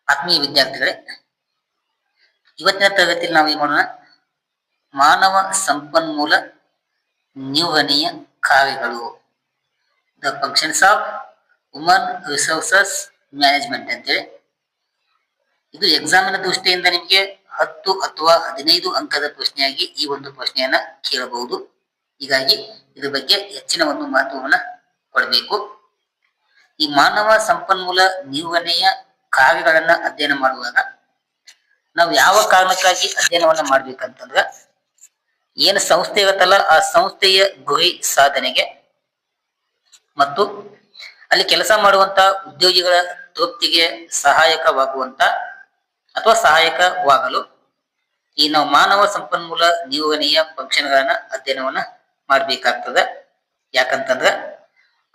ಆತ್ಮೀಯ ವಿದ್ಯಾರ್ಥಿಗಳೇ, ಇವತ್ತಿನ ತರಗತಿಯಲ್ಲಿ ನಾವು ಏನು ಮಾಡೋಣ, ಮಾನವ ಸಂಪನ್ಮೂಲ ನಿರ್ವಹಣೆಯ ಕಾರ್ಯಗಳು, the functions of human resources management ಅಂತೇಳಿ. ಇದು ಎಕ್ಸಾಮಿನ ದೃಷ್ಟಿಯಿಂದ ನಿಮಗೆ 10 ಅಥವಾ 15 ಅಂಕದ ಪ್ರಶ್ನೆಯಾಗಿ ಈ ಒಂದು ಪ್ರಶ್ನೆಯನ್ನ ಕೇಳಬಹುದು. ಹೀಗಾಗಿ ಇದ್ರ ಬಗ್ಗೆ ಹೆಚ್ಚಿನ ಒಂದು ಮಹತ್ವವನ್ನ ಕೊಡಬೇಕು. ಈ ಮಾನವ ಸಂಪನ್ಮೂಲ ನಿರ್ವಹಣೆಯ ಕಾರ್ಯಗಳನ್ನ ಅಧ್ಯಯನ ಮಾಡುವಾಗ ನಾವು ಯಾವ ಕಾರಣಕ್ಕಾಗಿ ಅಧ್ಯಯನವನ್ನ ಮಾಡ್ಬೇಕಂತಂದ್ರ, ಏನು ಸಂಸ್ಥೆ ಇರುತ್ತಲ್ಲ ಆ ಸಂಸ್ಥೆಯ ಗುರಿ ಸಾಧನೆಗೆ ಮತ್ತು ಅಲ್ಲಿ ಕೆಲಸ ಮಾಡುವಂತ ಉದ್ಯೋಗಿಗಳ ತೃಪ್ತಿಗೆ ಸಹಾಯಕವಾಗುವಂತ ಅಥವಾ ಸಹಾಯಕವಾಗಲು ಈ ನಾವು ಮಾನವ ಸಂಪನ್ಮೂಲ ನಿರ್ವಹಣೆಯ ಫಂಕ್ಷನ್ಗಳನ್ನ ಅಧ್ಯಯನವನ್ನ ಮಾಡ್ಬೇಕಾಗ್ತದೆ. ಯಾಕಂತಂದ್ರ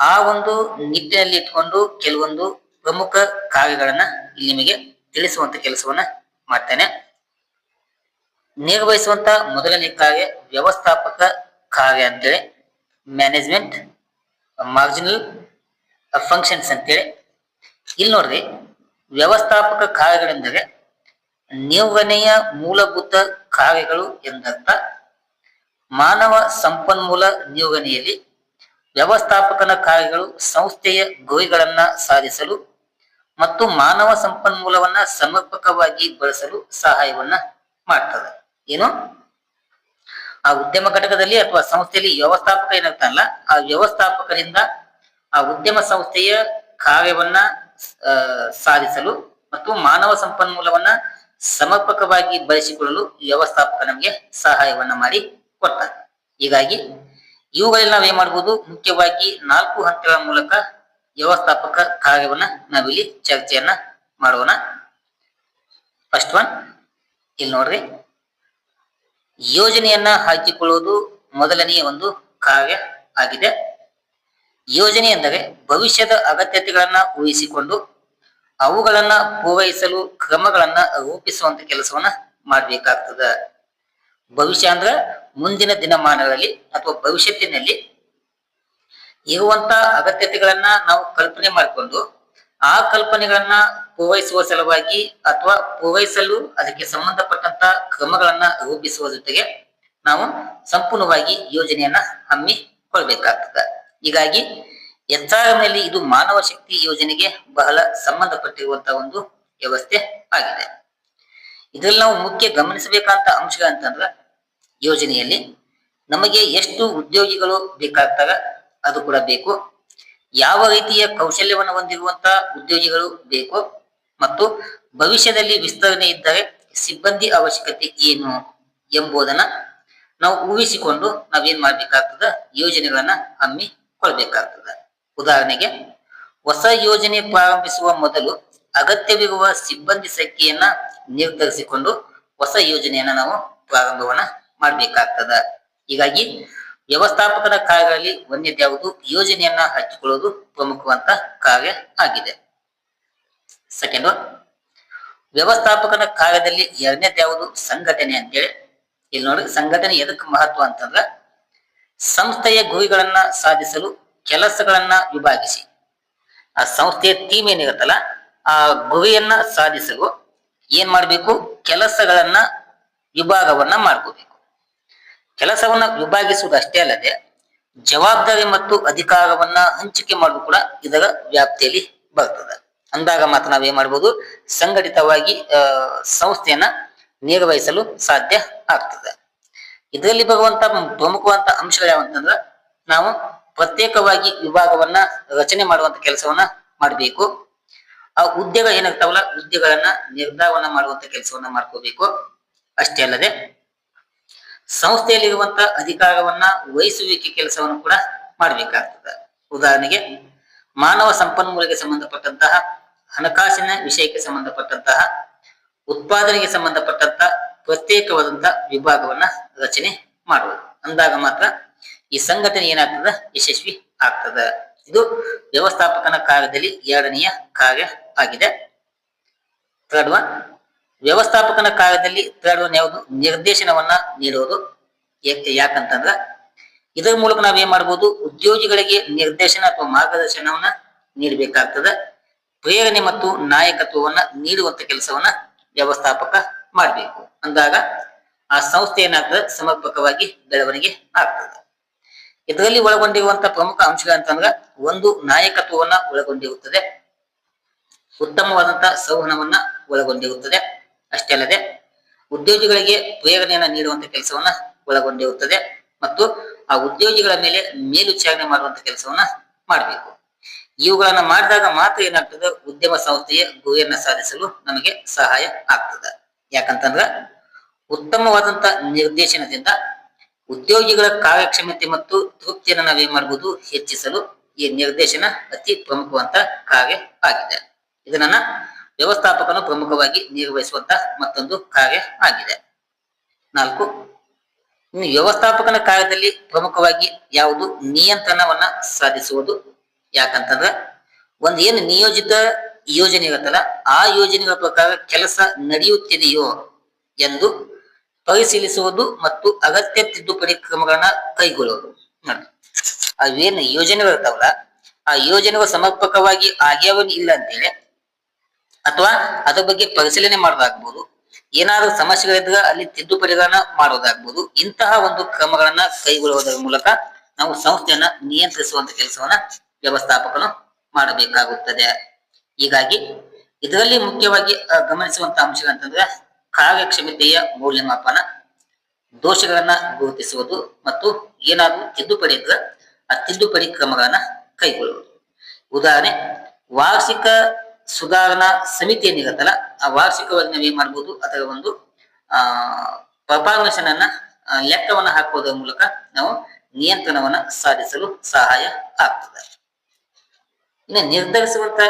ಆ ಒಂದು ನಿಟ್ಟಿನಲ್ಲಿ ಇಟ್ಕೊಂಡು ಕೆಲವೊಂದು ಪ್ರಮುಖ ಕಾರ್ಯಗಳನ್ನ ಇಲ್ಲಿ ನಿಮಗೆ ತಿಳಿಸುವಂತ ಕೆಲಸವನ್ನ ಮಾಡ್ತೇನೆ. ನಿರ್ವಹಿಸುವಂತ ಮೊದಲನೇ ಕಾರ್ಯ ವ್ಯವಸ್ಥಾಪಕ ಕಾರ್ಯ ಅಂತೇಳಿ, ಮ್ಯಾನೇಜ್ಮೆಂಟ್ ಮಾರ್ಜಿನಲ್ ಫಂಕ್ಷನ್ಸ್ ಅಂತೇಳಿ. ಇಲ್ಲಿ ನೋಡ್ರಿ, ವ್ಯವಸ್ಥಾಪಕ ಕಾರ್ಯಗಳೆಂದರೆ ನಿರ್ವಹಣೆಯ ಮೂಲಭೂತ ಕಾರ್ಯಗಳು ಎಂದರ್ಥ. ಮಾನವ ಸಂಪನ್ಮೂಲ ನಿರ್ವಹಣೆಯಲ್ಲಿ ವ್ಯವಸ್ಥಾಪಕನ ಕಾರ್ಯಗಳು ಸಂಸ್ಥೆಯ ಗುರಿಗಳನ್ನ ಸಾಧಿಸಲು ಮತ್ತು ಮಾನವ ಸಂಪನ್ಮೂಲವನ್ನ ಸಮರ್ಪಕವಾಗಿ ಬಳಸಲು ಸಹಾಯವನ್ನ ಮಾಡ್ತದೆ. ಏನು, ಆ ಉದ್ಯಮ ಘಟಕದಲ್ಲಿ ಅಥವಾ ಸಂಸ್ಥೆಯಲ್ಲಿ ವ್ಯವಸ್ಥಾಪಕ ಏನಾಗ್ತಾನಲ್ಲ, ಆ ವ್ಯವಸ್ಥಾಪಕರಿಂದ ಆ ಉದ್ಯಮ ಸಂಸ್ಥೆಯ ಕಾರ್ಯವನ್ನ ಸಾಧಿಸಲು ಮತ್ತು ಮಾನವ ಸಂಪನ್ಮೂಲವನ್ನ ಸಮರ್ಪಕವಾಗಿ ಬಳಸಿಕೊಳ್ಳಲು ವ್ಯವಸ್ಥಾಪಕ ನಮಗೆ ಸಹಾಯವನ್ನ ಮಾಡಿ ಕೊಡ್ತಾರೆ. ಹೀಗಾಗಿ ಇವುಗಳಲ್ಲಿ ನಾವೇನ್ ಮಾಡ್ಬೋದು, ಮುಖ್ಯವಾಗಿ 4 ಹಂತಗಳ ಮೂಲಕ ವ್ಯವಸ್ಥಾಪಕ ಕಾರ್ಯವನ್ನ ನಾವಿಲ್ಲಿ ಚರ್ಚೆಯನ್ನ ಮಾಡೋಣ. ಫಸ್ಟ್ ಒನ್, ಇಲ್ಲಿ ನೋಡ್ರಿ, ಯೋಜನೆಯನ್ನ ಹಾಕಿಕೊಳ್ಳುವುದು ಮೊದಲನೆಯ ಒಂದು ಕಾರ್ಯ ಆಗಿದೆ. ಯೋಜನೆ ಎಂದರೆ ಭವಿಷ್ಯದ ಅಗತ್ಯತೆಗಳನ್ನ ಊಹಿಸಿಕೊಂಡು ಅವುಗಳನ್ನ ಪೂರೈಸಲು ಕ್ರಮಗಳನ್ನ ರೂಪಿಸುವಂತ ಕೆಲಸವನ್ನ ಮಾಡ್ಬೇಕಾಗ್ತದ. ಭವಿಷ್ಯ ಅಂದ್ರೆ ಮುಂದಿನ ದಿನಮಾನಗಳಲ್ಲಿ ಅಥವಾ ಭವಿಷ್ಯತ್ತಿನಲ್ಲಿ ಇರುವಂತ ಅಗತ್ಯತೆಗಳನ್ನ ನಾವು ಕಲ್ಪನೆ ಮಾಡಿಕೊಂಡು ಆ ಕಲ್ಪನೆಗಳನ್ನ ಪೂರೈಸುವ ಸಲುವಾಗಿ ಅಥವಾ ಪೂರೈಸಲು ಅದಕ್ಕೆ ಸಂಬಂಧಪಟ್ಟಂತ ಕ್ರಮಗಳನ್ನ ರೂಪಿಸುವ ಜೊತೆಗೆ ನಾವು ಸಂಪೂರ್ಣವಾಗಿ ಯೋಜನೆಯನ್ನ ಹಮ್ಮಿಕೊಳ್ಬೇಕಾಗ್ತದೆ. ಹೀಗಾಗಿ HRM ನಲ್ಲಿ ಇದು ಮಾನವ ಶಕ್ತಿ ಯೋಜನೆಗೆ ಬಹಳ ಸಂಬಂಧಪಟ್ಟಿರುವಂತಹ ಒಂದು ವ್ಯವಸ್ಥೆ ಆಗಿದೆ. ಇದರಲ್ಲಿ ನಾವು ಮುಖ್ಯ ಗಮನಿಸಬೇಕಂತ ಅಂಶಗಳಂತಂದ್ರ, ಯೋಜನೆಯಲ್ಲಿ ನಮಗೆ ಎಷ್ಟು ಉದ್ಯೋಗಿಗಳು ಬೇಕಾಗ್ತವೆ ಅದು ಕೂಡ ಬೇಕು, ಯಾವ ರೀತಿಯ ಕೌಶಲ್ಯವನ್ನು ಹೊಂದಿರುವಂತ ಉದ್ಯೋಗಿಗಳು ಬೇಕು, ಮತ್ತು ಭವಿಷ್ಯದಲ್ಲಿ ವಿಸ್ತರಣೆ ಇದ್ದರೆ ಸಿಬ್ಬಂದಿ ಅವಶ್ಯಕತೆ ಏನು ಎಂಬುದನ್ನ ನಾವು ಊಹಿಸಿಕೊಂಡು ನಾವೇನ್ ಮಾಡ್ಬೇಕಾಗ್ತದ, ಯೋಜನೆಗಳನ್ನ ಹಮ್ಮಿಕೊಳ್ಬೇಕಾಗ್ತದ. ಉದಾಹರಣೆಗೆ, ಹೊಸ ಯೋಜನೆ ಪ್ರಾರಂಭಿಸುವ ಮೊದಲು ಅಗತ್ಯವಿರುವ ಸಿಬ್ಬಂದಿ ಸಂಖ್ಯೆಯನ್ನ ನಿರ್ಧರಿಸಿಕೊಂಡು ಹೊಸ ಯೋಜನೆಯನ್ನ ನಾವು ಪ್ರಾರಂಭವನ್ನ ಮಾಡ್ಬೇಕಾಗ್ತದ. ಹೀಗಾಗಿ ವ್ಯವಸ್ಥಾಪಕರ ಕಾರ್ಯಗಳಲ್ಲಿ ಒಂದೇದ್ಯಾವುದು, ಯೋಜನೆಯನ್ನ ಹಂಚಿಕೊಳ್ಳುವುದು ಪ್ರಮುಖವಂತ ಕಾರ್ಯ ಆಗಿದೆ. ಸೆಕೆಂಡ್ ಒನ್, ವ್ಯವಸ್ಥಾಪಕನ ಕಾರ್ಯದಲ್ಲಿ ಎರಡನೇದ್ಯಾವುದು, ಸಂಘಟನೆ ಅಂತೇಳಿ. ಇಲ್ಲಿ ನೋಡಿ, ಸಂಘಟನೆ ಎದಕ್ಕೆ ಮಹತ್ವ ಅಂತಂದ್ರ, ಸಂಸ್ಥೆಯ ಗುರಿಗಳನ್ನ ಸಾಧಿಸಲು ಕೆಲಸಗಳನ್ನ ವಿಭಾಗಿಸಿ, ಆ ಸಂಸ್ಥೆಯ ಟೀಮ್ ಏನಿರುತ್ತಲ್ಲ ಆ ಗುರಿಯನ್ನ ಸಾಧಿಸಲು ಏನ್ ಮಾಡ್ಬೇಕು, ಕೆಲಸಗಳನ್ನ ವಿಭಾಗವನ್ನ ಮಾಡ್ಕೋಬೇಕು. ಕೆಲಸವನ್ನ ವಿಭಾಗಿಸುವುದಷ್ಟೇ ಅಲ್ಲದೆ ಜವಾಬ್ದಾರಿ ಮತ್ತು ಅಧಿಕಾರವನ್ನ ಹಂಚಿಕೆ ಮಾಡುವುದು ಕೂಡ ಇದರ ವ್ಯಾಪ್ತಿಯಲ್ಲಿ ಬರ್ತದೆ. ಅಂದಾಗ ಮಾತ್ರ ನಾವೇನ್ ಮಾಡ್ಬೋದು, ಸಂಘಟಿತವಾಗಿ ಸಂಸ್ಥೆಯನ್ನ ನಿರ್ವಹಿಸಲು ಸಾಧ್ಯ ಆಗ್ತದೆ. ಇದರಲ್ಲಿ ಬರುವಂತ ಪ್ರಮುಖವಂತ ಅಂಶಗಳು ಯಾವಂತಂದ್ರ, ನಾವು ಪ್ರತ್ಯೇಕವಾಗಿ ವಿಭಾಗವನ್ನ ರಚನೆ ಮಾಡುವಂತ ಕೆಲಸವನ್ನ ಮಾಡಬೇಕು. ಆ ಹುದ್ದೆಗಳು ಏನಾಗ್ತಾವಲ್ಲ, ಹುದ್ದೆಗಳನ್ನ ನಿರ್ಧಾರವನ್ನ ಮಾಡುವಂತ ಕೆಲಸವನ್ನ ಮಾಡ್ಕೋಬೇಕು. ಅಷ್ಟೇ ಅಲ್ಲದೆ ಸಂಸ್ಥೆಯಲ್ಲಿರುವಂತ ಅಧಿಕಾರವನ್ನ ವಹಿಸುವಿಕೆ ಕೆಲಸವನ್ನು ಕೂಡ ಮಾಡ್ಬೇಕಾಗ್ತದೆ. ಉದಾಹರಣೆಗೆ, ಮಾನವ ಸಂಪನ್ಮೂಲಕ್ಕೆ ಸಂಬಂಧಪಟ್ಟಂತಹ, ಹಣಕಾಸಿನ ವಿಷಯಕ್ಕೆ ಸಂಬಂಧಪಟ್ಟಂತಹ, ಉತ್ಪಾದನೆಗೆ ಸಂಬಂಧಪಟ್ಟಂತ ಪ್ರತ್ಯೇಕವಾದಂತಹ ವಿಭಾಗವನ್ನ ರಚನೆ ಮಾಡುವುದು. ಅಂದಾಗ ಮಾತ್ರ ಈ ಸಂಘಟನೆ ಏನಾಗ್ತದ, ಯಶಸ್ವಿ ಆಗ್ತದ. ಇದು ವ್ಯವಸ್ಥಾಪಕನ ಕಾರ್ಯದಲ್ಲಿ ಎರಡನೆಯ ಕಾರ್ಯ ಆಗಿದೆ. ಥರ್ಡ್ ಒನ್, ವ್ಯವಸ್ಥಾಪಕನ ಕಾರ್ಯದಲ್ಲಿ ಥರ್ಡ್ ಒನ್ ಯಾವುದು, ನಿರ್ದೇಶನವನ್ನ ನೀಡುವುದು. ಯಾಕಂತಂದ್ರ ಇದರ ಮೂಲಕ ನಾವೇನ್ ಮಾಡ್ಬೋದು, ಉದ್ಯೋಗಿಗಳಿಗೆ ನಿರ್ದೇಶನ ಅಥವಾ ಮಾರ್ಗದರ್ಶನವನ್ನ ನೀಡಬೇಕಾಗ್ತದೆ. ಪ್ರೇರಣೆ ಮತ್ತು ನಾಯಕತ್ವವನ್ನ ನೀಡುವಂತ ಕೆಲಸವನ್ನ ವ್ಯವಸ್ಥಾಪಕ ಮಾಡಬೇಕು. ಅಂದಾಗ ಆ ಸಂಸ್ಥೆ ಏನಾಗ್ತದೆ, ಸಮರ್ಪಕವಾಗಿ ಬೆಳವಣಿಗೆ ಆಗ್ತದೆ. ಇದರಲ್ಲಿ ಒಳಗೊಂಡಿರುವಂತಹ ಪ್ರಮುಖ ಅಂಶಗಳಂತಂದ್ರ, ಒಂದು ನಾಯಕತ್ವವನ್ನ ಒಳಗೊಂಡಿರುತ್ತದೆ, ಉತ್ತಮವಾದಂತಹ ಸಂವಹನವನ್ನ ಒಳಗೊಂಡಿರುತ್ತದೆ. ಅಷ್ಟೇ ಅಲ್ಲದೆ ಉದ್ಯೋಗಿಗಳಿಗೆ ಪ್ರೇರಣೆಯನ್ನ ನೀಡುವಂತ ಕೆಲಸವನ್ನ ಒಳಗೊಂಡಿರುತ್ತದೆ ಮತ್ತು ಆ ಉದ್ಯೋಗಿಗಳ ಮೇಲೆ ಮೇಲ್ವಿಚಾರಣೆ ಮಾಡುವಂತ ಕೆಲಸವನ್ನ ಮಾಡಬೇಕು. ಇವುಗಳನ್ನ ಮಾಡಿದಾಗ ಮಾತ್ರ ಏನಾಗ್ತದೆ, ಉದ್ಯಮ ಸಂಸ್ಥೆಯ ಗುರಿಯನ್ನ ಸಾಧಿಸಲು ನಮಗೆ ಸಹಾಯ ಆಗ್ತದೆ. ಯಾಕಂತಂದ್ರ ಉತ್ತಮವಾದಂತ ನಿರ್ದೇಶನದಿಂದ ಉದ್ಯೋಗಿಗಳ ಕಾರ್ಯಕ್ಷಮತೆ ಮತ್ತು ತೃಪ್ತಿಯನ್ನು ನಾವೇನ್ ಮಾಡಬಹುದು, ಹೆಚ್ಚಿಸಲು ಈ ನಿರ್ದೇಶನ ಅತಿ ಪ್ರಮುಖವಂತ ಕಾರ್ಯ ಆಗಿದೆ. ಇದನ್ನ ವ್ಯವಸ್ಥಾಪಕನು ಪ್ರಮುಖವಾಗಿ ನಿರ್ವಹಿಸುವಂತ ಮತ್ತೊಂದು ಕಾರ್ಯ ಆಗಿದೆ. 4, ಇನ್ನು ವ್ಯವಸ್ಥಾಪಕನ ಕಾರ್ಯದಲ್ಲಿ ಪ್ರಮುಖವಾಗಿ ಯಾವುದು, ನಿಯಂತ್ರಣವನ್ನ ಸಾಧಿಸುವುದು. ಯಾಕಂತಂದ್ರ ಒಂದ್ ಏನು ನಿಯೋಜಿತ ಯೋಜನೆ ಇರುತ್ತಲ್ಲ, ಆ ಯೋಜನೆಗಳ ಪ್ರಕಾರ ಕೆಲಸ ನಡೆಯುತ್ತಿದೆಯೋ ಎಂದು ಪರಿಶೀಲಿಸುವುದು ಮತ್ತು ಅಗತ್ಯ ತಿದ್ದುಪಡಿ ಕ್ರಮಗಳನ್ನ ಕೈಗೊಳ್ಳುವುದು. ಅವೇನು ಯೋಜನೆಗಳು ಇರ್ತಾವಲ್ಲ, ಆ ಯೋಜನೆಗಳು ಸಮರ್ಪಕವಾಗಿ ಆಗ್ಯಾವ ಇಲ್ಲ ಅಂತೇಳಿ ಅಥವಾ ಅದ್ರ ಬಗ್ಗೆ ಪರಿಶೀಲನೆ ಮಾಡೋದಾಗ್ಬೋದು, ಏನಾದ್ರೂ ಸಮಸ್ಯೆಗಳಿದ್ರೆ ಅಲ್ಲಿ ತಿದ್ದುಪಡಿಗಳನ್ನ ಮಾಡೋದಾಗ್ಬೋದು. ಇಂತಹ ಒಂದು ಕ್ರಮಗಳನ್ನ ಕೈಗೊಳ್ಳುವುದರ ಮೂಲಕ ನಾವು ಸಂಸ್ಥೆಯನ್ನ ನಿಯಂತ್ರಿಸುವಂತ ಕೆಲಸವನ್ನ ವ್ಯವಸ್ಥಾಪಕನು ಮಾಡಬೇಕಾಗುತ್ತದೆ. ಹೀಗಾಗಿ ಇದರಲ್ಲಿ ಮುಖ್ಯವಾಗಿ ಗಮನಿಸುವಂತ ಅಂಶಗಳಂತಂದ್ರೆ, ಕಾರ್ಯಕ್ಷಮತೆಯ ಮೌಲ್ಯಮಾಪನ, ದೋಷಗಳನ್ನ ಗುರುತಿಸುವುದು ಮತ್ತು ಏನಾದ್ರೂ ತಿದ್ದುಪಡಿ ಇದ್ರೆ ಆ ತಿದ್ದುಪಡಿ ಕ್ರಮಗಳನ್ನ ಕೈಗೊಳ್ಳುವುದು. ಉದಾಹರಣೆ, ವಾರ್ಷಿಕ ಸುಧಾರಣಾ ಸಮಿತಿ ಏನಿರುತ್ತಲ್ಲ, ಆ ವಾರ್ಷಿಕವಾಗಿ ನಾವೇನ್ ಮಾಡ್ಬೋದು, ಅದರ ಒಂದು ಪರ್ಫಾರ್ಮೆನ್ಸ್ ಅನ್ನ ಲೆಕ್ಕವನ್ನ ಹಾಕುವುದರ ಮೂಲಕ ನಾವು ನಿಯಂತ್ರಣವನ್ನ ಸಾಧಿಸಲು ಸಹಾಯ ಆಗ್ತದೆ. ಇನ್ನು ನಿರ್ಧರಿಸುವಂತ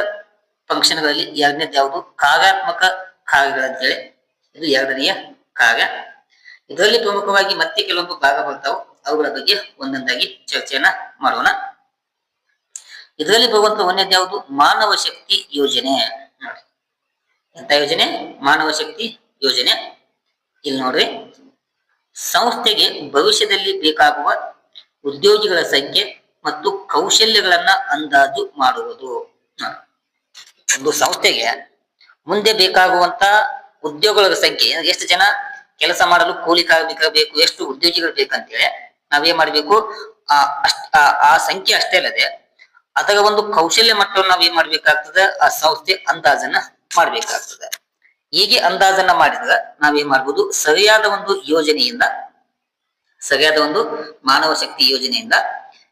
ಫಂಕ್ಷನ್ಗಳಲ್ಲಿ ಎರಡನೇದು ಯಾವುದು, ಕಾರ್ಯಾತ್ಮಕ ಕಾರ್ಯಗಳಂತೇಳಿ. ಇದು ಎರಡನೆಯ ಕಾರ್ಯ. ಇದರಲ್ಲಿ ಪ್ರಮುಖವಾಗಿ ಮತ್ತೆ ಕೆಲವೊಂದು ಭಾಗ ಬರ್ತಾವೆ, ಅವುಗಳ ಬಗ್ಗೆ ಒಂದೊಂದಾಗಿ ಚರ್ಚೆಯನ್ನ ಮಾಡೋಣ. ಇದರಲ್ಲಿ ಬರುವಂತ ಒಂದನೇದು ಯಾವುದು, ಮಾನವ ಶಕ್ತಿ ಯೋಜನೆ. ನೋಡಿ, ಎಂತ ಯೋಜನೆ, ಮಾನವ ಶಕ್ತಿ ಯೋಜನೆ. ಇಲ್ಲಿ ನೋಡ್ರಿ, ಸಂಸ್ಥೆಗೆ ಭವಿಷ್ಯದಲ್ಲಿ ಬೇಕಾಗುವ ಉದ್ಯೋಗಿಗಳ ಸಂಖ್ಯೆ ಮತ್ತು ಕೌಶಲ್ಯಗಳನ್ನ ಅಂದಾಜು ಮಾಡುವುದು. ಒಂದು ಸಂಸ್ಥೆಗೆ ಮುಂದೆ ಬೇಕಾಗುವಂತ ಉದ್ಯೋಗಗಳ ಸಂಖ್ಯೆ, ಎಷ್ಟು ಜನ ಕೆಲಸ ಮಾಡಲು ಕೂಲಿ ಕಾರ್ಮಿಕರು ಬೇಕು, ಎಷ್ಟು ಉದ್ಯೋಗಿಗಳು ಬೇಕಂತೇಳಿ ನಾವೇನ್ ಮಾಡ್ಬೇಕು, ಆ ಸಂಖ್ಯೆ ಅಷ್ಟೇ ಅಲ್ಲದೆ ಅದರ ಒಂದು ಕೌಶಲ್ಯ ಮಟ್ಟವನ್ನು ನಾವೇನ್ ಮಾಡ್ಬೇಕಾಗ್ತದೆ, ಆ ಸಂಸ್ಥೆ ಅಂದಾಜನ್ನ ಮಾಡ್ಬೇಕಾಗ್ತದೆ. ಹೀಗೆ ಅಂದಾಜನ್ನ ಮಾಡಿದ್ರೆ ನಾವೇನ್ ಮಾಡ್ಬೋದು, ಸರಿಯಾದ ಒಂದು ಯೋಜನೆಯಿಂದ, ಸರಿಯಾದ ಒಂದು ಮಾನವ ಶಕ್ತಿ ಯೋಜನೆಯಿಂದ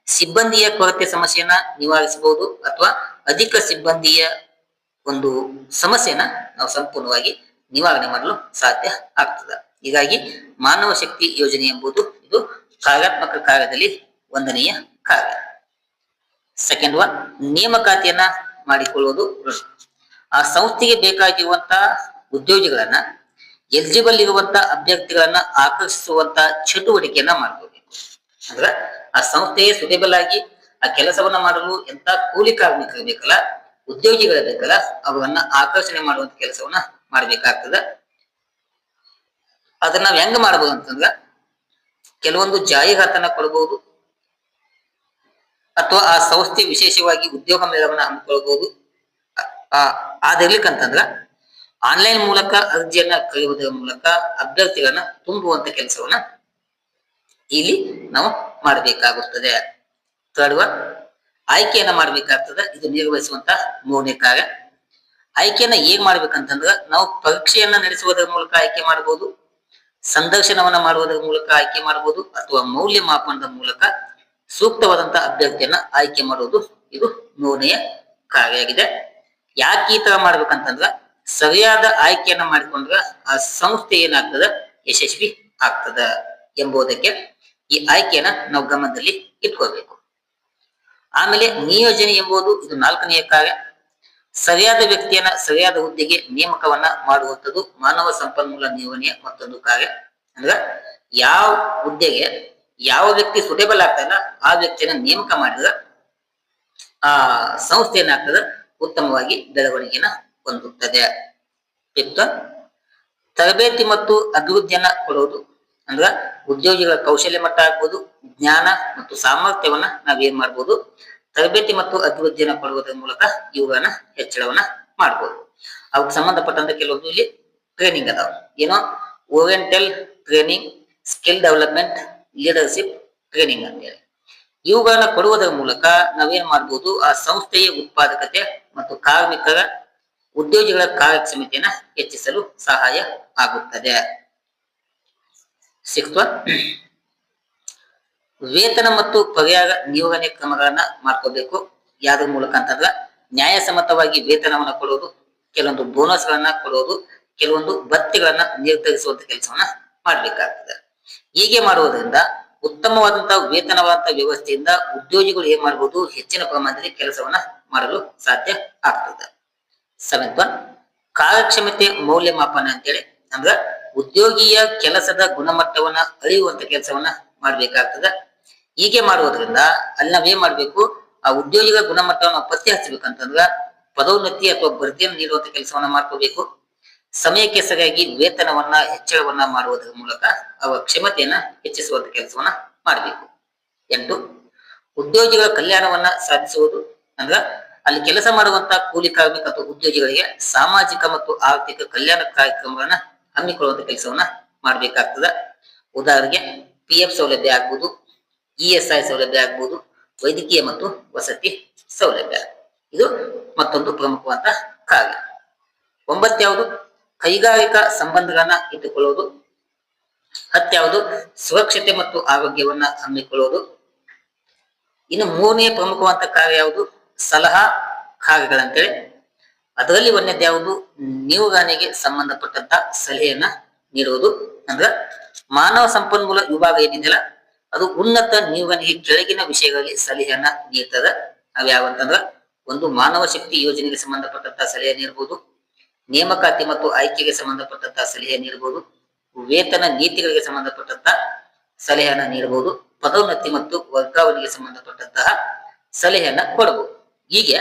ಸಿಬ್ಬಂದಿಯ ಕೊರತೆ ಸಮಸ್ಯೆಯನ್ನ ನಿವಾರಿಸಬಹುದು ಅಥವಾ ಅಧಿಕ ಸಿಬ್ಬಂದಿಯ ಒಂದು ಸಮಸ್ಯೆನ ನಾವು ಸಂಪೂರ್ಣವಾಗಿ ನಿವಾರಣೆ ಮಾಡಲು ಸಾಧ್ಯ ಆಗ್ತದೆ. ಹೀಗಾಗಿ ಮಾನವ ಶಕ್ತಿ ಯೋಜನೆ ಎಂಬುದು ಇದು ಕಾರ್ಯಾತ್ಮಕ ಕಾರ್ಯದಲ್ಲಿ ಒಂದನೆಯ ಕಾರ್ಯ. ಸೆಕೆಂಡ್ ಒನ್, ನೇಮಕಾತಿಯನ್ನ ಮಾಡಿಕೊಳ್ಳುವುದು. ಆ ಸಂಸ್ಥೆಗೆ ಬೇಕಾಗಿರುವಂತಹ ಉದ್ಯೋಗಿಗಳನ್ನ, ಎಲಿಜಿಬಲ್ ಇರುವಂತ ಅಭ್ಯರ್ಥಿಗಳನ್ನ ಆಕರ್ಷಿಸುವಂತ ಚಟುವಟಿಕೆಯನ್ನ ಮಾಡ್ಕೋಬೇಕು. ಅಂದ್ರ ಆ ಸಂಸ್ಥೆಗೆ ಸುಟೇಬಲ್ ಆಗಿ ಆ ಕೆಲಸವನ್ನ ಮಾಡಲು ಎಂತ ಕೂಲಿ ಕಾರ್ಮಿಕರು ಬೇಕಲ್ಲ, ಉದ್ಯೋಗಿಗಳು ಬೇಕಲ್ಲ, ಅವರನ್ನ ಆಕರ್ಷಣೆ ಮಾಡುವಂತ ಕೆಲಸವನ್ನ ಮಾಡ್ಬೇಕಾಗ್ತದೆ. ಅದನ್ನ ನಾವ್ ಹೆಂಗ್ ಮಾಡ್ಬೋದು ಅಂತಂದ್ರ, ಕೆಲವೊಂದು ಜಾಹೀರಾತನ್ನ ಕೊಡಬಹುದು ಅಥವಾ ಆ ಸಂಸ್ಥೆ ವಿಶೇಷವಾಗಿ ಉದ್ಯೋಗ ಮೇಳವನ್ನ ಹಮ್ಮಿಕೊಳ್ಬಹುದು. ಅದಿರ್ಲಿಕ್ಕಂತಂದ್ರ ಆನ್ಲೈನ್ ಮೂಲಕ ಅರ್ಜಿಯನ್ನ ಕರೆಯುವುದರ ಮೂಲಕ ಅಭ್ಯರ್ಥಿಗಳನ್ನ ತುಂಬುವಂತ ಕೆಲಸವನ್ನ ಇಲ್ಲಿ ನಾವು ಮಾಡಬೇಕಾಗುತ್ತದೆ. ಥರ್ಡ್ ಒನ್, ಆಯ್ಕೆಯನ್ನ ಮಾಡ್ಬೇಕಾಗ್ತದೆ. ಇದು ನಿರ್ವಹಿಸುವಂತ ಮೂರನೇ ಕಾರ್ಯ. ಆಯ್ಕೆಯನ್ನ ಹೇಗ್ ಮಾಡ್ಬೇಕಂತಂದ್ರ, ನಾವು ಪರೀಕ್ಷೆಯನ್ನ ನಡೆಸುವುದರ ಮೂಲಕ ಆಯ್ಕೆ ಮಾಡಬಹುದು, ಸಂದರ್ಶನವನ್ನ ಮಾಡುವುದರ ಮೂಲಕ ಆಯ್ಕೆ ಮಾಡಬಹುದು, ಅಥವಾ ಮೌಲ್ಯಮಾಪನದ ಮೂಲಕ ಸೂಕ್ತವಾದಂತ ಅಭ್ಯರ್ಥಿಯನ್ನ ಆಯ್ಕೆ ಮಾಡುವುದು. ಇದು ಮೂರನೆಯ ಕಾರ್ಯ ಆಗಿದೆ. ಯಾಕೆ ಈ ತರ ಮಾಡ್ಬೇಕಂತಂದ್ರ, ಸರಿಯಾದ ಆಯ್ಕೆಯನ್ನ ಮಾಡಿಕೊಂಡ್ರ ಆ ಸಂಸ್ಥೆ ಏನಾಗ್ತದ, ಯಶಸ್ವಿ ಆಗ್ತದ ಎಂಬುದಕ್ಕೆ ಈ ಆಯ್ಕೆಯನ್ನ ನಾವು ಗಮನದಲ್ಲಿ ಇಟ್ಕೋಬೇಕು. ಆಮೇಲೆ ನಿಯೋಜನೆ ಎಂಬುದು ಇದು ನಾಲ್ಕನೆಯ ಕಾರ್ಯ. ಸರಿಯಾದ ವ್ಯಕ್ತಿಯನ್ನ ಸರಿಯಾದ ಹುದ್ದೆಗೆ ನೇಮಕವನ್ನ ಮಾಡುವಂಥದ್ದು ಮಾನವ ಸಂಪನ್ಮೂಲ ನಿರ್ವಹಣೆಯ ಮತ್ತೊಂದು ಕಾರ್ಯ. ಅಂದ್ರ ಯಾವ ಹುದ್ದೆಗೆ ಯಾವ ವ್ಯಕ್ತಿ ಸುಟೇಬಲ್ ಆಗ್ತಾನ ಆ ವ್ಯಕ್ತಿಯನ್ನ ನೇಮಕ ಮಾಡಿದ್ರೆ ಆ ಸಂಸ್ಥೆ ಏನಾಗ್ತದ, ಉತ್ತಮವಾಗಿ ಬೆಳವಣಿಗೆನ ಹೊಂದುತ್ತದೆ. ಫಿಫ್ತ್, ತರಬೇತಿ ಮತ್ತು ಅಭಿವೃದ್ಧಿಯನ್ನ ಕೊಡುವುದು. ಅಂದ್ರ ಉದ್ಯೋಗಿಗಳ ಕೌಶಲ್ಯ ಮಟ್ಟ ಆಗ್ಬೋದು, ಜ್ಞಾನ ಮತ್ತು ಸಾಮರ್ಥ್ಯವನ್ನ ನಾವೇನ್ ಮಾಡ್ಬೋದು, ತರಬೇತಿ ಮತ್ತು ಅಭಿವೃದ್ಧಿಯನ್ನು ಕೊಡುವುದರ ಮೂಲಕ ಇವುಗಳನ್ನ ಹೆಚ್ಚಳವನ್ನ ಮಾಡಬಹುದು. ಅವಕ್ಕೆ ಸಂಬಂಧಪಟ್ಟಂತ ಕೆಲವೊಂದು ಇಲ್ಲಿ ಟ್ರೈನಿಂಗ್ ಅದಾವ. ಏನೋ oriental training, skill development, leadership training ಅಂತೇಳಿ ಇವುಗಳನ್ನ ಕೊಡುವುದರ ಮೂಲಕ ನಾವೇನ್ ಮಾಡಬಹುದು, ಆ ಸಂಸ್ಥೆಯ ಉತ್ಪಾದಕತೆ ಮತ್ತು ಕಾರ್ಮಿಕರ ಉದ್ಯೋಗಿಗಳ ಕಾರ್ಯಕ್ಷಮತೆಯನ್ನ ಹೆಚ್ಚಿಸಲು ಸಹಾಯ ಆಗುತ್ತದೆ. ಸಿಕ್ಸ್ತ್ ಒನ್, ವೇತನ ಮತ್ತು ಪರಿಹಾರ ನಿಯೋಜನೆ ಕ್ರಮಗಳನ್ನ ಮಾಡ್ಕೋಬೇಕು. ಯಾವ್ದ್ರ ಮೂಲಕ ಅಂತಂದ್ರ ನ್ಯಾಯಸಮ್ಮತವಾಗಿ ವೇತನವನ್ನ ಕೊಡುವುದು, ಕೆಲವೊಂದು ಬೋನಸ್ ಗಳನ್ನ ಕೊಡುವುದು, ಕೆಲವೊಂದು ಭತ್ಯೆಗಳನ್ನ ನಿರ್ಧರಿಸುವಂತ ಕೆಲಸವನ್ನ ಮಾಡ್ಬೇಕಾಗ್ತದೆ. ಹೀಗೆ ಮಾಡುವುದರಿಂದ ಉತ್ತಮವಾದಂತಹ ವೇತನವಾದಂತಹ ವ್ಯವಸ್ಥೆಯಿಂದ ಉದ್ಯೋಗಿಗಳು ಏನ್ ಮಾಡಬಹುದು, ಹೆಚ್ಚಿನ ಪ್ರಮಾಣದಲ್ಲಿ ಕೆಲಸವನ್ನ ಮಾಡಲು ಸಾಧ್ಯ ಆಗ್ತದೆ. ಸೆವೆಂತ್ ಒನ್, ಕಾರ್ಯಕ್ಷಮತೆ ಮೌಲ್ಯಮಾಪನ ಅಂತೇಳಿ ಅಂದ್ರ ಉದ್ಯೋಗಿಯ ಕೆಲಸದ ಗುಣಮಟ್ಟವನ್ನ ಅಳೆಯುವಂತ ಕೆಲಸವನ್ನ ಮಾಡ್ಬೇಕಾಗ್ತದೆ. ಹೀಗೆ ಮಾಡುವುದರಿಂದ ಅಲ್ಲಿ ನಾವೇನ್ ಮಾಡ್ಬೇಕು, ಆ ಉದ್ಯೋಗಿಗಳ ಗುಣಮಟ್ಟವನ್ನು ಪತ್ತೆ ಹಚ್ಚಬೇಕಂತಂದ್ರ ಪದೋನ್ನತಿ ಅಥವಾ ಬಡ್ತಿಯನ್ನು ನೀಡುವಂತ ಕೆಲಸವನ್ನ ಮಾಡ್ಕೋಬೇಕು. ಸಮಯಕ್ಕೆ ಸರಿಯಾಗಿ ವೇತನವನ್ನ ಹೆಚ್ಚಳವನ್ನ ಮಾಡುವುದರ ಮೂಲಕ ಅವರ ಕ್ಷಮತೆಯನ್ನ ಹೆಚ್ಚಿಸುವಂತ ಕೆಲಸವನ್ನ ಮಾಡಬೇಕು. 8, ಉದ್ಯೋಗಿಗಳ ಕಲ್ಯಾಣವನ್ನ ಸಾಧಿಸುವುದು ಅಂದ್ರ ಅಲ್ಲಿ ಕೆಲಸ ಮಾಡುವಂತ ಕೂಲಿ ಕಾರ್ಮಿಕ ಅಥವಾ ಉದ್ಯೋಗಿಗಳಿಗೆ ಸಾಮಾಜಿಕ ಮತ್ತು ಆರ್ಥಿಕ ಕಲ್ಯಾಣ ಕಾರ್ಯಕ್ರಮಗಳನ್ನ ಹಮ್ಮಿಕೊಳ್ಳುವಂತ ಕೆಲಸವನ್ನ ಮಾಡ್ಬೇಕಾಗ್ತದ. ಉದಾಹರಣೆಗೆ PF ಸೌಲಭ್ಯ ಆಗ್ಬೋದು, ESI ಸೌಲಭ್ಯ ಆಗ್ಬೋದು, ವೈದ್ಯಕೀಯ ಮತ್ತು ವಸತಿ ಸೌಲಭ್ಯ. ಇದು ಮತ್ತೊಂದು ಪ್ರಮುಖವಾದ ಕಾರ್ಯ. 9 ಯಾವುದು, ಕೈಗಾರಿಕಾ ಸಂಬಂಧಗಳನ್ನ ಇಟ್ಟುಕೊಳ್ಳುವುದು. 10 ಯಾವುದು, ಸುರಕ್ಷತೆ ಮತ್ತು ಆರೋಗ್ಯವನ್ನ ಹಮ್ಮಿಕೊಳ್ಳುವುದು. ಇನ್ನು 3ನೇ ಪ್ರಮುಖವಾದ ಕಾರ್ಯ ಯಾವುದು, ಸಲಹಾ ಕಾರ್ಯಗಳಂತೇಳಿ. ಅದರಲ್ಲಿ 1ನೇದು ಯಾವುದು, ನಿರ್ವಹಣೆಗೆ ಸಂಬಂಧಪಟ್ಟಂತ ಸಲಹೆಯನ್ನ ನೀಡುವುದು. ಅಂದ್ರ ಮಾನವ ಸಂಪನ್ಮೂಲ ವಿಭಾಗ ಏನಿದೆಯಲ್ಲ ಅದು ಉನ್ನತ ನಿರ್ವಹಣೆಗೆ ಕೆಳಗಿನ ವಿಷಯಗಳಲ್ಲಿ ಸಲಹೆಯನ್ನ ನೀಡ್ತದ. ಅವು ಯಾವಂತಂದ್ರ, ಒಂದು ಮಾನವ ಶಕ್ತಿ ಯೋಜನೆಗೆ ಸಂಬಂಧಪಟ್ಟಂತ ಸಲಹೆ ನೀಡಬಹುದು, ನೇಮಕಾತಿ ಮತ್ತು ಆಯ್ಕೆಗೆ ಸಂಬಂಧಪಟ್ಟಂತ ಸಲಹೆ ನೀಡಬಹುದು, ವೇತನ ನೀತಿಗಳಿಗೆ ಸಂಬಂಧಪಟ್ಟಂತ ಸಲಹೆಯನ್ನ ನೀಡಬಹುದು, ಪದೋನ್ನತಿ ಮತ್ತು ವರ್ಗಾವಣೆಗೆ ಸಂಬಂಧಪಟ್ಟಂತಹ ಸಲಹೆಯನ್ನ ಕೊಡಬಹುದು. ಹೀಗೆ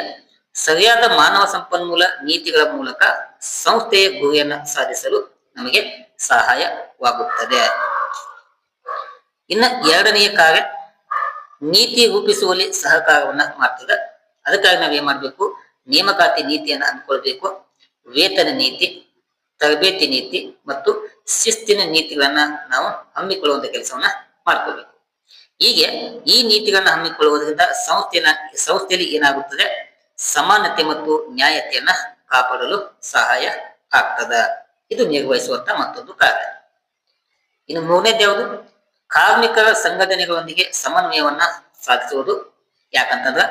ಸರಿಯಾದ ಮಾನವ ಸಂಪನ್ಮೂಲ ನೀತಿಗಳ ಮೂಲಕ ಸಂಸ್ಥೆಯ ಗುರಿಯನ್ನ ಸಾಧಿಸಲು ನಮಗೆ ಸಹಾಯವಾಗುತ್ತದೆ. ಇನ್ನು 2ನೆಯ ಕಾರ್ಯ ನೀತಿ ರೂಪಿಸುವಲ್ಲಿ ಸಹಕಾರವನ್ನ ಮಾಡ್ತದೆ. ಅದಕ್ಕಾಗಿ ನಾವೇನ್ ಮಾಡ್ಬೇಕು, ನೇಮಕಾತಿ ನೀತಿಯನ್ನ ಅಂದ್ಕೊಳ್ಬೇಕು, ವೇತನ ನೀತಿ, ತರಬೇತಿ ನೀತಿ ಮತ್ತು ಶಿಸ್ತಿನ ನೀತಿಗಳನ್ನ ನಾವು ಹಮ್ಮಿಕೊಳ್ಳುವಂತ ಕೆಲಸವನ್ನ ಮಾಡ್ಕೋಬೇಕು. ಹೀಗೆ ಈ ನೀತಿಗಳನ್ನ ಹಮ್ಮಿಕೊಳ್ಳುವುದರಿಂದ ಸಂಸ್ಥೆಯಲ್ಲಿ ಏನಾಗುತ್ತದೆ, ಸಮಾನತೆ ಮತ್ತು ನ್ಯಾಯತೆಯನ್ನ ಕಾಪಾಡಲು ಸಹಾಯ ಆಗ್ತದ. ಇದು ನಿರ್ವಹಿಸುವಂತ ಮತ್ತೊಂದು ಕಾರ್ಯ. ಇನ್ನು 3ನೇದು ಯಾವುದು, ಕಾರ್ಮಿಕರ ಸಂಘಟನೆಗಳೊಂದಿಗೆ ಸಮನ್ವಯವನ್ನ ಸಾಧಿಸುವುದು. ಯಾಕಂತಂದ್ರ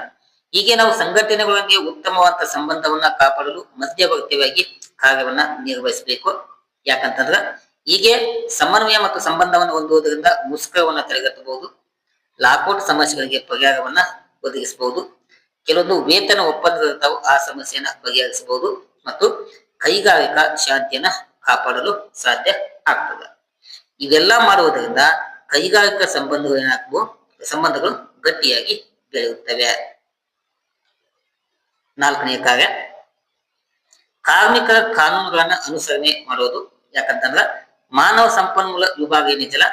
ಹೀಗೆ ನಾವು ಸಂಘಟನೆಗಳೊಂದಿಗೆ ಉತ್ತಮವಾದ ಸಂಬಂಧವನ್ನ ಕಾಪಾಡಲು ಮಧ್ಯವರ್ತಿಯಾಗಿ ಕಾರ್ಯವನ್ನ ನಿರ್ವಹಿಸಬೇಕು. ಯಾಕಂತಂದ್ರ ಹೀಗೆ ಸಮನ್ವಯ ಮತ್ತು ಸಂಬಂಧವನ್ನು ಹೊಂದುವುದರಿಂದ ಮುಷ್ಕರವನ್ನ ತಡೆಗಟ್ಟಬಹುದು, ಲಾಕೌಟ್ ಸಮಸ್ಯೆಗಳಿಗೆ ಪರಿಹಾರವನ್ನ ಒದಗಿಸಬಹುದು, ಕೆಲವೊಂದು ವೇತನ ಒಪ್ಪಂದಗಳಿರ್ತಾವ ಆ ಸಮಸ್ಯೆಯನ್ನ ಬಗೆಹರಿಸಬಹುದು ಮತ್ತು ಕೈಗಾರಿಕಾ ಶಾಂತಿಯನ್ನ ಕಾಪಾಡಲು ಸಾಧ್ಯ ಆಗ್ತದೆ. ಇವೆಲ್ಲ ಮಾಡುವುದರಿಂದ ಕೈಗಾರಿಕಾ ಸಂಬಂಧಗಳು ಗಟ್ಟಿಯಾಗಿ ಬೆಳೆಯುತ್ತವೆ. 4ನೆಯ ಕಾರ್ಯ ಕಾರ್ಮಿಕರ ಕಾನೂನುಗಳನ್ನ ಅನುಸರಣೆ ಮಾಡುವುದು. ಯಾಕಂತಂದ್ರ ಮಾನವ ಸಂಪನ್ಮೂಲ ವಿಭಾಗ ಏನಿದೆಯಲ್ಲ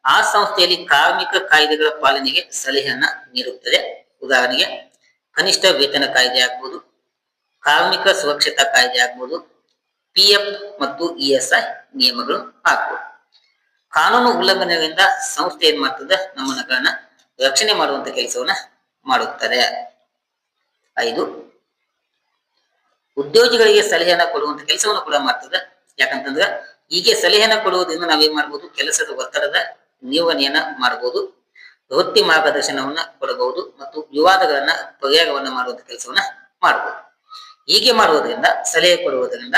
ಆ ಸಂಸ್ಥೆಯಲ್ಲಿ ಕಾರ್ಮಿಕ ಕಾಯ್ದೆಗಳ ಪಾಲನೆಗೆ ಸಲಹೆಯನ್ನ ನೀಡುತ್ತದೆ. ಉದಾಹರಣೆಗೆ ಕನಿಷ್ಠ ವೇತನ ಕಾಯ್ದೆ ಆಗ್ಬೋದು, ಕಾರ್ಮಿಕ ಸುರಕ್ಷತಾ ಕಾಯ್ದೆ ಆಗ್ಬೋದು, PF ಮತ್ತು ESI ನಿಯಮಗಳು ಆಗ್ಬೋದು. ಕಾನೂನು ಉಲ್ಲಂಘನೆಗಳಿಂದ ಸಂಸ್ಥೆ ಏನ್ ಮಾಡ್ತದೆ, ನಮ್ಮನ್ನ ರಕ್ಷಣೆ ಮಾಡುವಂತ ಕೆಲಸವನ್ನ ಮಾಡುತ್ತದೆ. 5, ಉದ್ಯೋಗಿಗಳಿಗೆ ಸಲಹೆಯನ್ನ ಕೊಡುವಂತ ಕೆಲಸವನ್ನು ಕೂಡ ಮಾಡ್ತದೆ. ಯಾಕಂತಂದ್ರ ಹೀಗೆ ಸಲಹೆಯನ್ನ ಕೊಡುವುದರಿಂದ ನಾವೇನ್ ಮಾಡ್ಬೋದು, ಕೆಲಸದ ಒತ್ತಡದ ನಿರ್ವಹಣೆಯನ್ನ ಮಾಡಬಹುದು, ವೃತ್ತಿ ಮಾರ್ಗದರ್ಶನವನ್ನ ಕೊಡಬಹುದು ಮತ್ತು ವಿವಾದಗಳನ್ನ ಪರಿಹಾರವನ್ನ ಮಾಡುವಂತ ಕೆಲಸವನ್ನ ಮಾಡಬಹುದು. ಹೀಗೆ ಮಾಡುವುದರಿಂದ, ಸಲಹೆ ಕೊಡುವುದರಿಂದ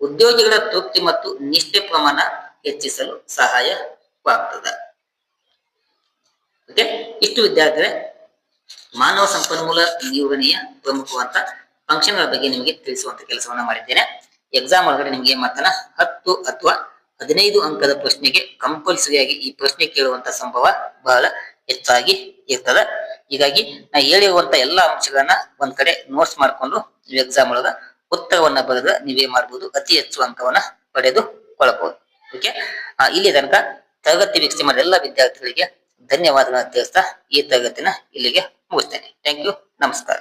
ಉದ್ಯೋಗಿಗಳ ತೃಪ್ತಿ ಮತ್ತು ನಿಷ್ಠೆ ಪ್ರಮಾಣ ಹೆಚ್ಚಿಸಲು ಸಹಾಯವಾಗ್ತದೆ. ಓಕೆ, ಇಷ್ಟು ವಿದ್ಯಾರ್ಥಿಗಳೇ ಮಾನವ ಸಂಪನ್ಮೂಲ ನಿರ್ವಹಣೆಯ ಪ್ರಮುಖವಾದ ಫಂಕ್ಷನ್ಗಳ ಬಗ್ಗೆ ನಿಮಗೆ ತಿಳಿಸುವಂತ ಕೆಲಸವನ್ನ ಮಾಡಿದ್ದೇನೆ. ಎಕ್ಸಾಮ್ ಒಳಗಡೆ ನಿಮ್ಗೆ ಏನ್ ಮಾಡ್ತಾನ 10 ಅಥವಾ 15 ಅಂಕದ ಪ್ರಶ್ನೆಗೆ ಕಂಪಲ್ಸರಿಯಾಗಿ ಈ ಪ್ರಶ್ನೆ ಕೇಳುವಂತ ಸಂಭವ ಬಹಳ ಹೆಚ್ಚಾಗಿ ಇರ್ತದ. ಹೀಗಾಗಿ ನಾ ಹೇಳಿರುವಂತ ಎಲ್ಲಾ ಅಂಶಗಳನ್ನ ಒಂದ್ ಕಡೆ ನೋಟ್ಸ್ ಮಾಡ್ಕೊಂಡು ನೀವು ಎಕ್ಸಾಮ್ ಒಳಗ ಉತ್ತರವನ್ನ ಬರೆದ ನೀವೇ ಮಾಡ್ಬೋದು, ಅತಿ ಹೆಚ್ಚು ಅಂಕವನ್ನ ಪಡೆದುಕೊಳ್ಳಬಹುದು. ಓಕೆ, ಇಲ್ಲಿ ತನಕ ತರಗತಿ ವೀಕ್ಷಣೆ ಮಾಡಿದ ಎಲ್ಲ ವಿದ್ಯಾರ್ಥಿಗಳಿಗೆ ಧನ್ಯವಾದಗಳನ್ನ ತಿಳಿಸ್ತಾ ಈ ತರಗತಿನ ಇಲ್ಲಿಗೆ ಮುಗಿಸ್ತೇನೆ. Thank you. ನಮಸ್ಕಾರ.